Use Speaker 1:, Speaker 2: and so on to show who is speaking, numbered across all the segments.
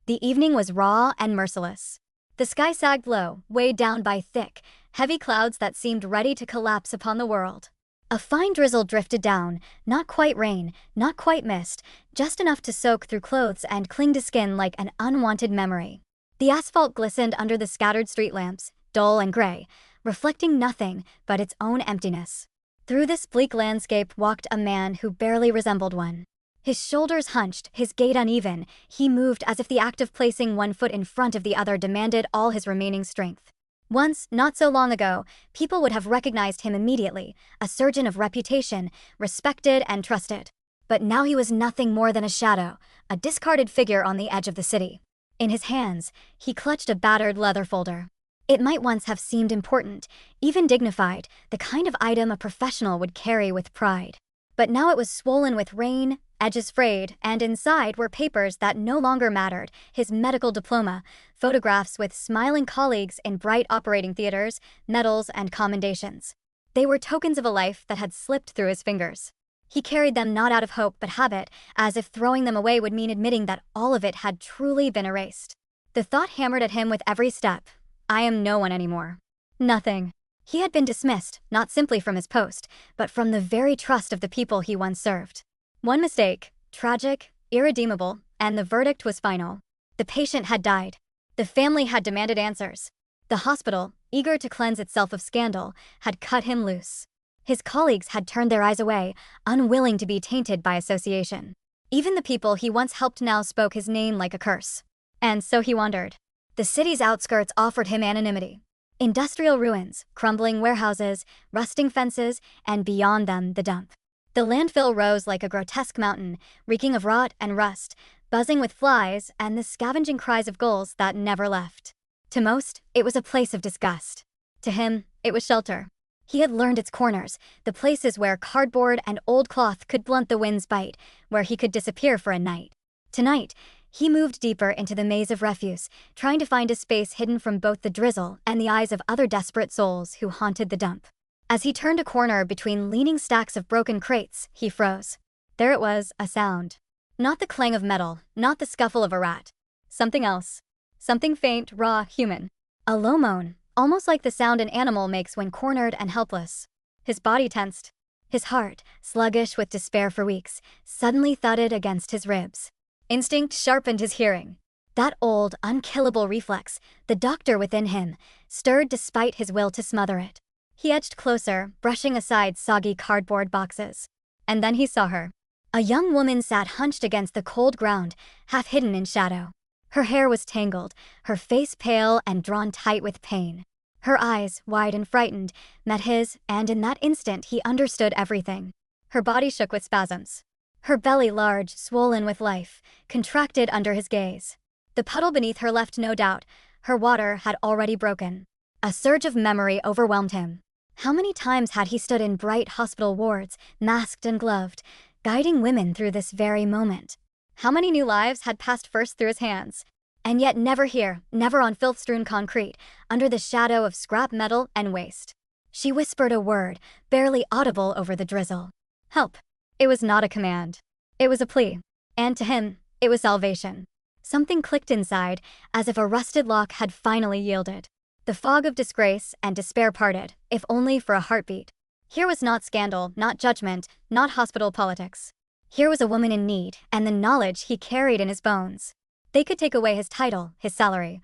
Speaker 1: The evening was raw and merciless. The sky sagged low, weighed down by thick, heavy clouds that seemed ready to collapse upon the world. A fine drizzle drifted down, not quite rain, not quite mist, just enough to soak through clothes and cling to skin like an unwanted memory. The asphalt glistened under the scattered street lamps, dull and gray, reflecting nothing but its own emptiness. Through this bleak landscape walked a man who barely resembled one. His shoulders hunched, his gait uneven, he moved as if the act of placing one foot in front of the other demanded all his remaining strength. Once, not so long ago, people would have recognized him immediately, a surgeon of reputation, respected and trusted. But now he was nothing more than a shadow, a discarded figure on the edge of the city. In his hands, he clutched a battered leather folder. It might once have seemed important, even dignified, the kind of item a professional would carry with pride. But now it was swollen with rain, edges frayed, and inside were papers that no longer mattered, his medical diploma, photographs with smiling colleagues in bright operating theaters, medals and commendations. They were tokens of a life that had slipped through his fingers. He carried them not out of hope but habit, as if throwing them away would mean admitting that all of it had truly been erased. The thought hammered at him with every step. I am no one anymore. Nothing. He had been dismissed, not simply from his post, but from the very trust of the people he once served. One mistake, tragic, irredeemable, and the verdict was final. The patient had died. The family had demanded answers. The hospital, eager to cleanse itself of scandal, had cut him loose. His colleagues had turned their eyes away, unwilling to be tainted by association. Even the people he once helped now spoke his name like a curse. And so he wandered. The city's outskirts offered him anonymity. Industrial ruins, crumbling warehouses, rusting fences, and beyond them the dump. The landfill rose like a grotesque mountain, reeking of rot and rust, buzzing with flies and the scavenging cries of gulls that never left. To most, it was a place of disgust. To him, it was shelter. He had learned its corners, the places where cardboard and old cloth could blunt the wind's bite, where he could disappear for a night. Tonight, he moved deeper into the maze of refuse, trying to find a space hidden from both the drizzle and the eyes of other desperate souls who haunted the dump. As he turned a corner between leaning stacks of broken crates, he froze. There it was, a sound. Not the clang of metal, not the scuffle of a rat. Something else. Something faint, raw, human. A low moan, almost like the sound an animal makes when cornered and helpless. His body tensed. His heart, sluggish with despair for weeks, suddenly thudded against his ribs. Instinct sharpened his hearing. That old, unkillable reflex, the doctor within him, stirred despite his will to smother it. He edged closer, brushing aside soggy cardboard boxes. And then he saw her. A young woman sat hunched against the cold ground, half hidden in shadow. Her hair was tangled, her face pale and drawn tight with pain. Her eyes, wide and frightened, met his, and in that instant he understood everything. Her body shook with spasms. Her belly large, swollen with life, contracted under his gaze. The puddle beneath her left no doubt. Her water had already broken. A surge of memory overwhelmed him. How many times had he stood in bright hospital wards, masked and gloved, guiding women through this very moment? How many new lives had passed first through his hands? And yet never here, never on filth-strewn concrete, under the shadow of scrap metal and waste. She whispered a word, barely audible over the drizzle. Help. It was not a command. It was a plea. And to him, it was salvation. Something clicked inside, as if a rusted lock had finally yielded. The fog of disgrace and despair parted, if only for a heartbeat. Here was not scandal, not judgment, not hospital politics. Here was a woman in need, and the knowledge he carried in his bones. They could take away his title, his salary,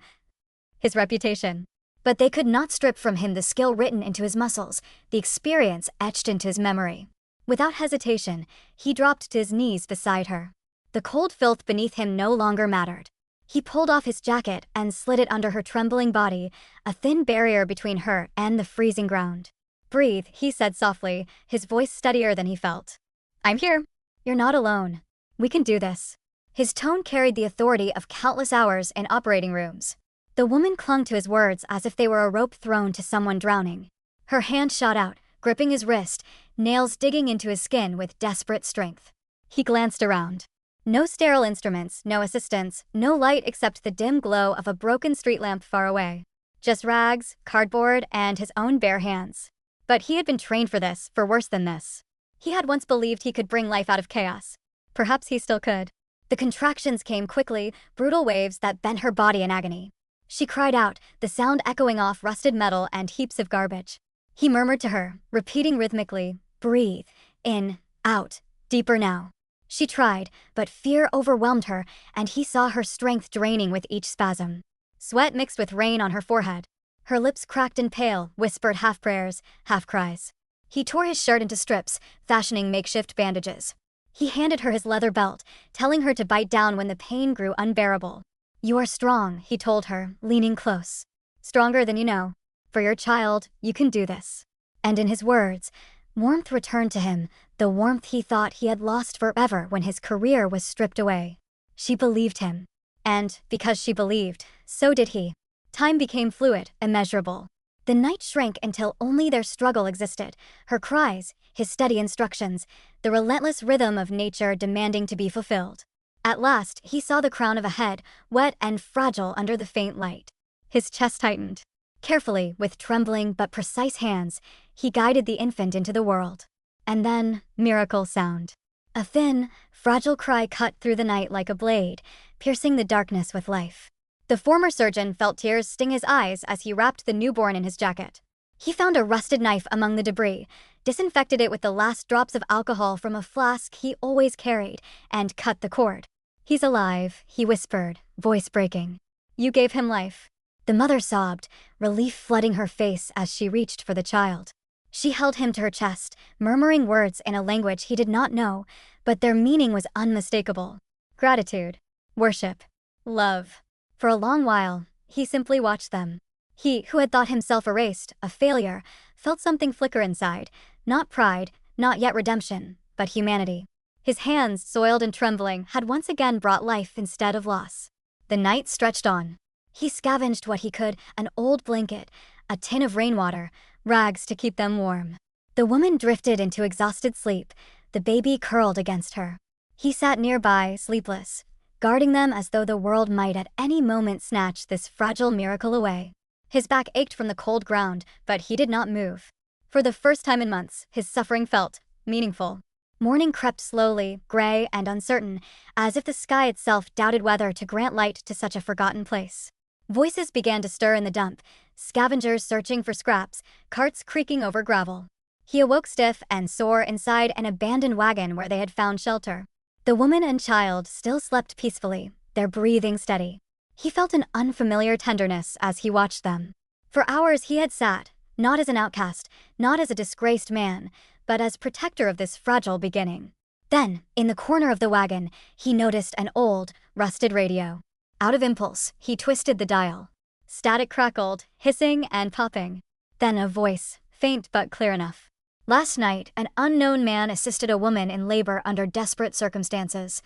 Speaker 1: his reputation. But they could not strip from him the skill written into his muscles, the experience etched into his memory. Without hesitation, he dropped to his knees beside her. The cold filth beneath him no longer mattered. He pulled off his jacket and slid it under her trembling body, a thin barrier between her and the freezing ground. Breathe, he said softly, his voice steadier than he felt. I'm here. You're not alone. We can do this. His tone carried the authority of countless hours in operating rooms. The woman clung to his words as if they were a rope thrown to someone drowning. Her hand shot out, gripping his wrist, nails digging into his skin with desperate strength. He glanced around. No sterile instruments, no assistance, no light except the dim glow of a broken street lamp far away. Just rags, cardboard, and his own bare hands. But he had been trained for this, for worse than this. He had once believed he could bring life out of chaos. Perhaps he still could. The contractions came quickly, brutal waves that bent her body in agony. She cried out, the sound echoing off rusted metal and heaps of garbage. He murmured to her, repeating rhythmically, breathe, in, out, deeper now. She tried, but fear overwhelmed her, and he saw her strength draining with each spasm. Sweat mixed with rain on her forehead. Her lips cracked and pale, whispered half prayers, half cries. He tore his shirt into strips, fashioning makeshift bandages. He handed her his leather belt, telling her to bite down when the pain grew unbearable. You are strong, he told her, leaning close. Stronger than you know. For your child, you can do this. And in his words, warmth returned to him, the warmth he thought he had lost forever when his career was stripped away. She believed him. And, because she believed, so did he. Time became fluid, immeasurable. The night shrank until only their struggle existed, her cries, his steady instructions, the relentless rhythm of nature demanding to be fulfilled. At last, he saw the crown of a head, wet and fragile under the faint light. His chest tightened. Carefully, with trembling but precise hands, he guided the infant into the world. And then, miracle sound. A thin, fragile cry cut through the night like a blade, piercing the darkness with life. The former surgeon felt tears sting his eyes as he wrapped the newborn in his jacket. He found a rusted knife among the debris, disinfected it with the last drops of alcohol from a flask he always carried, and cut the cord. He's alive, he whispered, voice breaking. You gave him life. The mother sobbed, relief flooding her face as she reached for the child. She held him to her chest, murmuring words in a language he did not know, but their meaning was unmistakable. Gratitude, worship, love. For a long while, he simply watched them. He, who had thought himself erased, a failure, felt something flicker inside, not pride, not yet redemption, but humanity. His hands, soiled and trembling, had once again brought life instead of loss. The night stretched on. He scavenged what he could, an old blanket, a tin of rainwater, rags to keep them warm. The woman drifted into exhausted sleep, the baby curled against her. He sat nearby, sleepless, guarding them as though the world might at any moment snatch this fragile miracle away. His back ached from the cold ground, but he did not move. For the first time in months, his suffering felt meaningful. Morning crept slowly, gray and uncertain, as if the sky itself doubted whether to grant light to such a forgotten place. Voices began to stir in the dump, scavengers searching for scraps, carts creaking over gravel. He awoke stiff and sore inside an abandoned wagon where they had found shelter. The woman and child still slept peacefully, their breathing steady. He felt an unfamiliar tenderness as he watched them. For hours he had sat, not as an outcast, not as a disgraced man, but as protector of this fragile beginning. Then, in the corner of the wagon, he noticed an old, rusted radio. Out of impulse, he twisted the dial. Static crackled, hissing and popping. Then a voice, faint but clear enough. Last night, an unknown man assisted a woman in labor under desperate circumstances,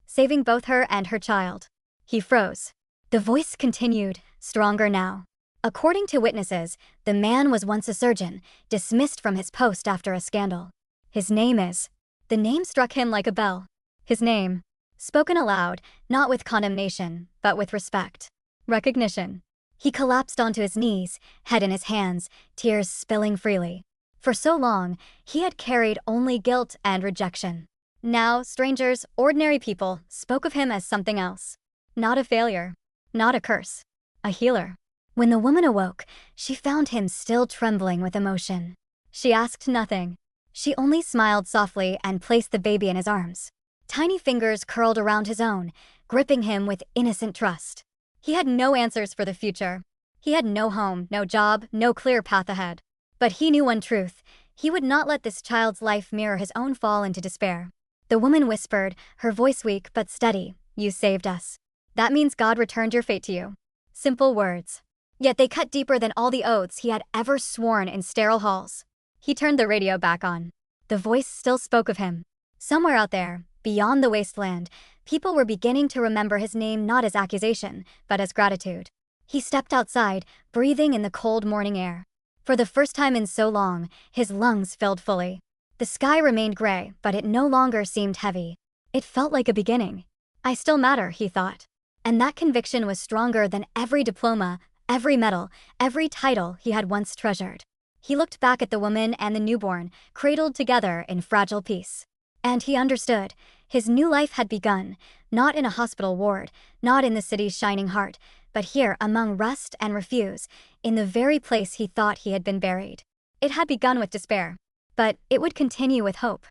Speaker 1: saving both her and her child. He froze. The voice continued, stronger now. According to witnesses, the man was once a surgeon, dismissed from his post after a scandal. His name is... The name struck him like a bell. His name. Spoken aloud, not with condemnation, but with respect. Recognition. He collapsed onto his knees, head in his hands, tears spilling freely. For so long, he had carried only guilt and rejection. Now, strangers, ordinary people, spoke of him as something else. Not a failure. Not a curse. A healer. When the woman awoke, she found him still trembling with emotion. She asked nothing. She only smiled softly and placed the baby in his arms. Tiny fingers curled around his own, gripping him with innocent trust. He had no answers for the future. He had no home, no job, no clear path ahead. But he knew one truth. He would not let this child's life mirror his own fall into despair. The woman whispered, her voice weak but steady, "You saved us. That means God returned your fate to you." Simple words. Yet they cut deeper than all the oaths he had ever sworn in sterile halls. He turned the radio back on. The voice still spoke of him. Somewhere out there, beyond the wasteland, people were beginning to remember his name not as accusation, but as gratitude. He stepped outside, breathing in the cold morning air. For the first time in so long, his lungs filled fully. The sky remained gray, but it no longer seemed heavy. It felt like a beginning. I still matter, he thought. And that conviction was stronger than every diploma, every medal, every title he had once treasured. He looked back at the woman and the newborn, cradled together in fragile peace. And he understood. His new life had begun, not in a hospital ward, not in the city's shining heart, but here among rust and refuse, in the very place he thought he had been buried. It had begun with despair, but it would continue with hope.